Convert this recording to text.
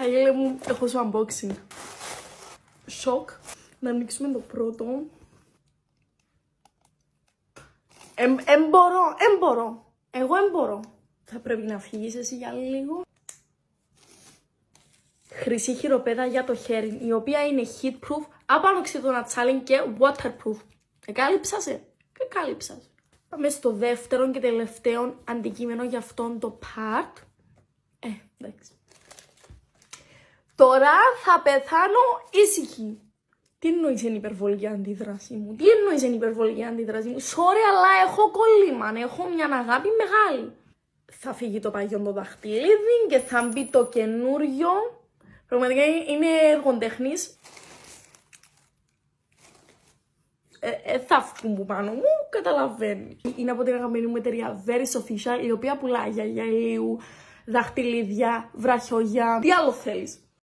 Αγγέλε μου, έχω σου unboxing. Σοκ. Να ανοίξουμε το πρώτο. Εμπορώ. Εγώ εμπορώ. Θα πρέπει να φύγεις εσύ για λίγο. Χρυσή χειροπέδα για το χέρι, η οποία είναι heat proof, απανοξυδόνα challenge και waterproof. Εκάλυψα σε. Πάμε στο δεύτερο και τελευταίο αντικείμενο για αυτόν το part. Εντάξει. Τώρα θα πεθάνω ήσυχη. Τι εννοείς είναι υπερβολική αντίδραση μου, Sorry, αλλά έχω κόλλημα, έχω μια αγάπη μεγάλη. Θα φύγει το παγιό το δαχτυλίδι και θα μπει το καινούριο. Πραγματικά είναι εργοτέχνης. Θα βγουν που πάνω μου, καταλαβαίνει. Είναι από την αγαπημένη μου εταιρεία Very Official, η οποία πουλάει για ηλίου, δαχτυλίδια, βραχιόγια. Τι άλλο θέλεις?